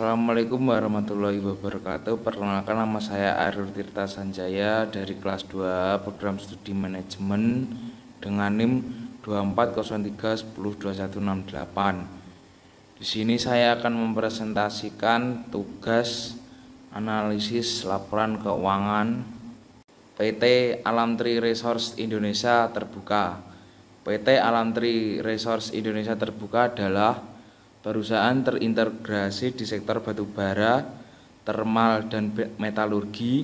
Assalamualaikum warahmatullahi wabarakatuh. Perkenalkan, nama saya Ariel Tirta Sanjaya dari kelas 2 program studi manajemen dengan NIM 2403102168. Di sini saya akan mempresentasikan tugas analisis laporan keuangan PT Alam Tree Resources Indonesia Terbuka. PT Alam Tree Resources Indonesia Terbuka adalah perusahaan terintegrasi di sektor batubara, termal dan metalurgi,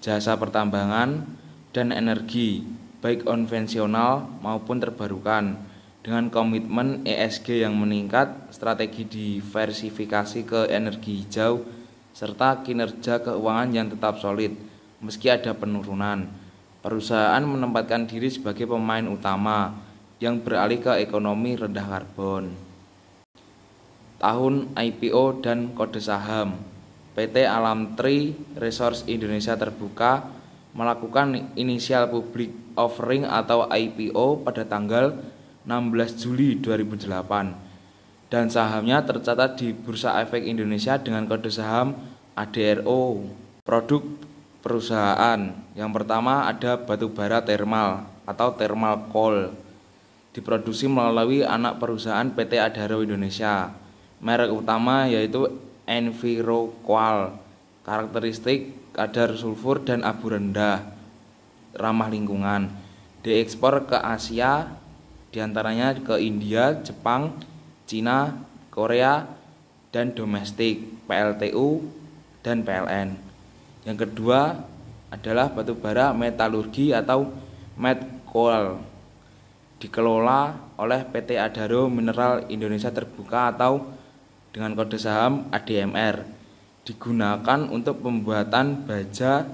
jasa pertambangan, dan energi, baik konvensional maupun terbarukan, dengan komitmen ESG yang meningkat, strategi diversifikasi ke energi hijau, serta kinerja keuangan yang tetap solid, meski ada penurunan. Perusahaan menempatkan diri sebagai pemain utama yang beralih ke ekonomi rendah karbon. Tahun IPO dan kode saham. PT Alam Tree Resources Indonesia Terbuka melakukan initial public offering atau IPO pada tanggal 16 Juli 2008 dan sahamnya tercatat di Bursa Efek Indonesia dengan kode saham ADRO. Produk perusahaan yang pertama ada batubara thermal atau thermal coal, diproduksi melalui anak perusahaan PT Adaro Indonesia. Merek utama yaitu EnviroQual, karakteristik kadar sulfur dan abu rendah, ramah lingkungan. Diekspor ke Asia, diantaranya ke India, Jepang, Cina, Korea, dan domestik, PLTU dan PLN. Yang kedua adalah batubara metalurgi atau met coal, dikelola oleh PT Adaro Mineral Indonesia Terbuka atau dengan kode saham ADMR, digunakan untuk pembuatan baja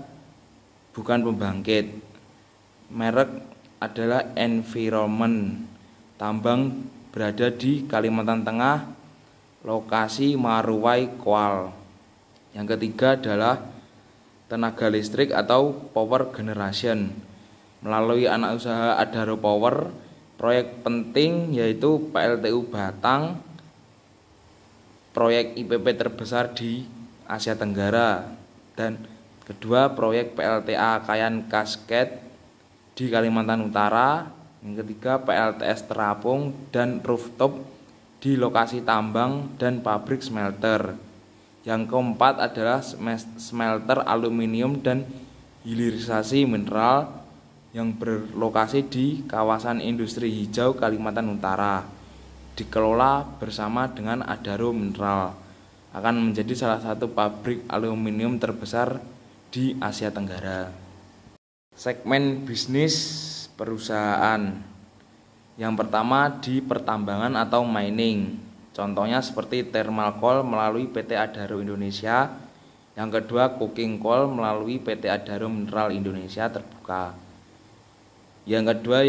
bukan pembangkit. Merek adalah Environment, tambang berada di Kalimantan Tengah, lokasi Maruwai Coal. Yang ketiga adalah tenaga listrik atau power generation, melalui anak usaha Adaro Power. Proyek penting yaitu PLTU Batang, proyek IPP terbesar di Asia Tenggara, dan kedua proyek PLTA Kayan Cascade di Kalimantan Utara. Yang ketiga PLTS Terapung dan rooftop di lokasi tambang dan pabrik smelter. Yang keempat adalah smelter aluminium dan hilirisasi mineral yang berlokasi di kawasan industri hijau Kalimantan Utara, dikelola bersama dengan Adaro Mineral, akan menjadi salah satu pabrik aluminium terbesar di Asia Tenggara. Segmen bisnis perusahaan. Yang pertama di pertambangan atau mining, contohnya seperti thermal coal melalui PT Adaro Indonesia. Yang kedua coking coal melalui PT Adaro Mineral Indonesia Terbuka. Yang kedua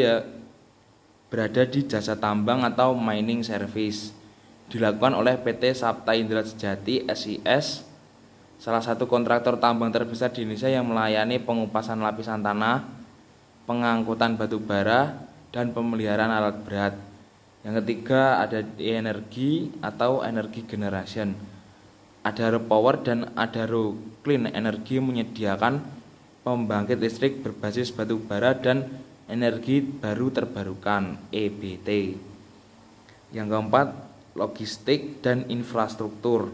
berada di jasa tambang atau mining service, dilakukan oleh PT Sapta Indra Sejati SIS, salah satu kontraktor tambang terbesar di Indonesia yang melayani pengupasan lapisan tanah, pengangkutan batu bara, dan pemeliharaan alat berat. Yang ketiga ada energi atau energi generation. Adaro Power dan Adaro Clean Energy menyediakan pembangkit listrik berbasis batu bara dan energi baru terbarukan EBT. Yang keempat, logistik dan infrastruktur,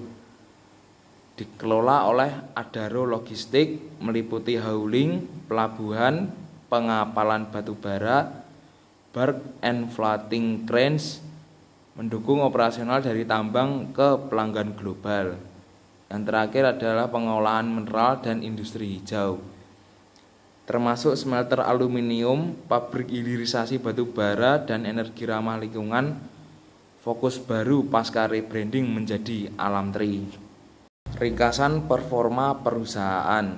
dikelola oleh Adaro Logistik, meliputi hauling, pelabuhan, pengapalan batu bara, barge and floating cranes, mendukung operasional dari tambang ke pelanggan global. Yang terakhir adalah pengolahan mineral dan industri hijau, termasuk smelter aluminium, pabrik hilirisasi batu bara, dan energi ramah lingkungan. Fokus baru pasca rebranding menjadi Alam Tree. Ringkasan performa perusahaan.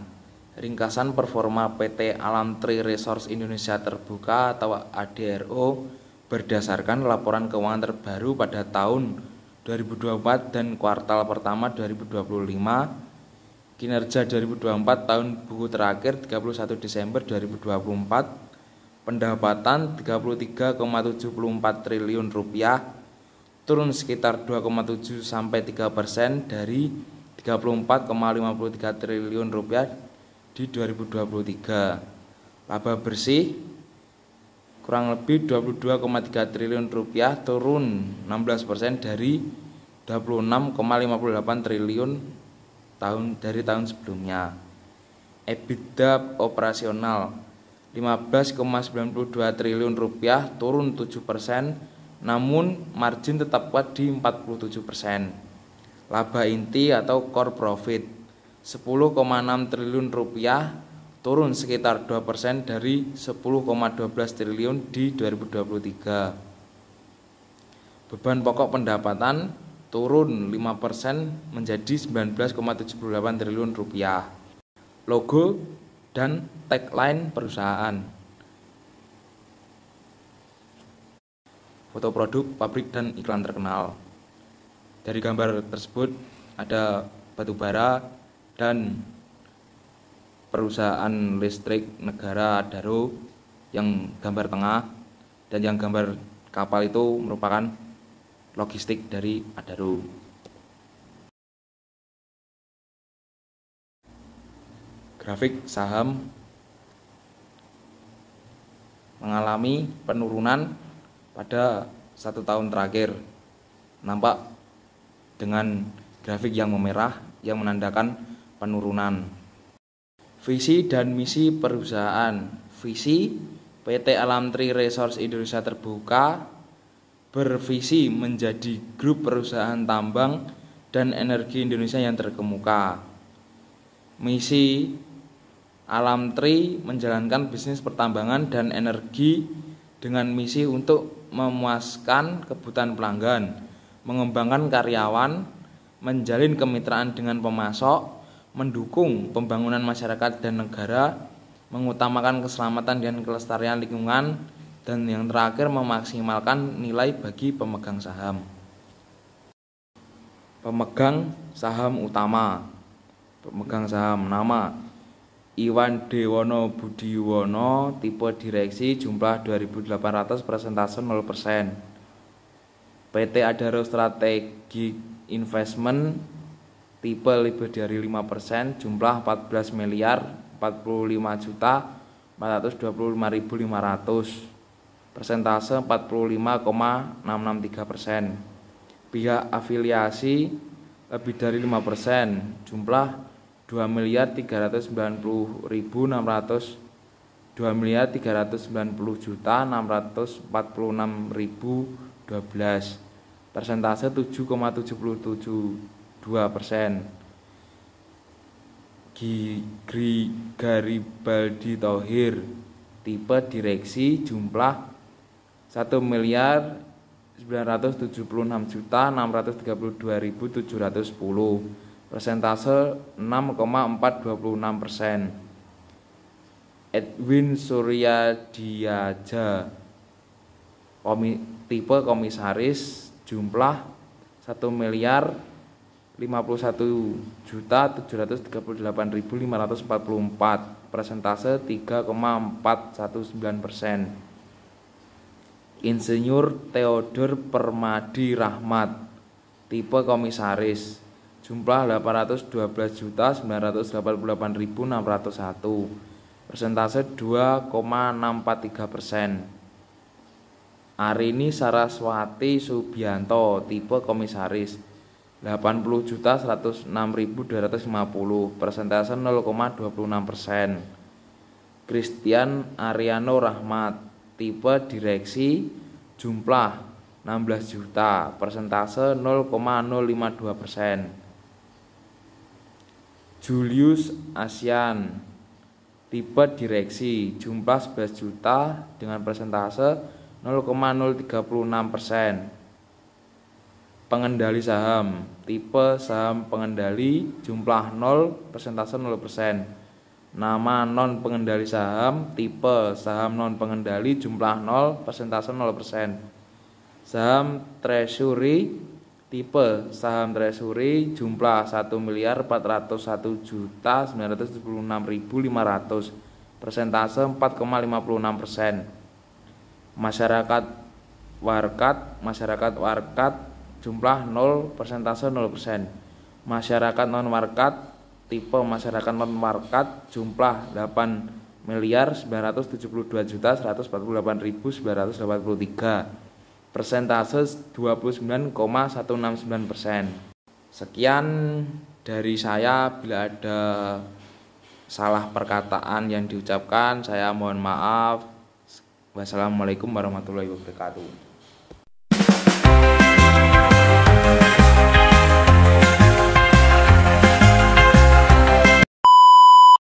Ringkasan performa PT Alam Tree Resources Indonesia Terbuka atau ADRO berdasarkan laporan keuangan terbaru pada tahun 2024 dan kuartal pertama 2025. Kinerja 2024 tahun buku terakhir 31 Desember 2024, pendapatan 33,74 triliun rupiah, turun sekitar 2,7 sampai 3% dari 34,53 triliun rupiah di 2023. Laba bersih kurang lebih 22,3 triliun rupiah, turun 16% dari 26,58 triliun dari tahun sebelumnya. EBITDA operasional 15,92 triliun rupiah, turun 7%, namun margin tetap kuat di 47%. Laba inti atau core profit 10,6 triliun rupiah, turun sekitar 2% dari 10,12 triliun di 2023. Beban pokok pendapatan turun 5% menjadi 19,78 triliun rupiah. Logo dan tagline perusahaan. Foto produk, pabrik, dan iklan terkenal. Dari gambar tersebut ada batu bara dan perusahaan listrik negara Adaro yang gambar tengah, dan yang gambar kapal itu merupakan logistik dari Adaro. Grafik saham mengalami penurunan pada 1 tahun terakhir, nampak dengan grafik yang memerah yang menandakan penurunan. Visi dan misi perusahaan. Visi, PT Alamtri Resources Indonesia Terbuka bervisi menjadi grup perusahaan tambang dan energi Indonesia yang terkemuka. Misi, Alamtri menjalankan bisnis pertambangan dan energi dengan misi untuk memuaskan kebutuhan pelanggan, mengembangkan karyawan, menjalin kemitraan dengan pemasok, mendukung pembangunan masyarakat dan negara, mengutamakan keselamatan dan kelestarian lingkungan, dan yang terakhir memaksimalkan nilai bagi pemegang saham. Pemegang saham utama. Pemegang saham nama Iwan Dewono Budiwono, tipe direksi, jumlah 2.800, persentase 0%. PT Adaro Strategic Investment, tipe lebih dari 5%, jumlah 14 miliar 45 juta 425.500, persentase 45,663%. Pihak afiliasi lebih dari 5%, jumlah 2.390.600, 2.390.646.012, persentase 7,772%. Garibaldi Thohir, tipe direksi, jumlah 1.976.632.710, persentase 6,426%. Edwin Suryadiaja, tipe komisaris, jumlah 1.051.738.544, persentase 3,419%. Insinyur Theodor Permadi Rahmat, tipe komisaris, jumlah 812.988.601, persentase 2,643%. Arini Saraswati Subianto, tipe komisaris, 80.106.250, persentase 0,26%. Christian Ariano Rahmat, tipe direksi, jumlah 16 juta, persentase 0,052%. Julius Asian, tipe direksi, jumlah 11 juta dengan persentase 0,036%. Pengendali saham, tipe saham pengendali, jumlah 0, persentase 0%. Nama non pengendali saham, tipe saham non pengendali, jumlah 0, persentase 0%. Saham treasury, tipe saham treasury, jumlah 1.401.976.500, persentase 4,56%. Masyarakat warkat jumlah 0, persentase 0%. Masyarakat non-market, tipe masyarakat non-market, jumlah 8.172.148.983, persentase 29,169%. Sekian dari saya. Bila ada salah perkataan yang diucapkan, saya mohon maaf. Wassalamualaikum warahmatullahi wabarakatuh.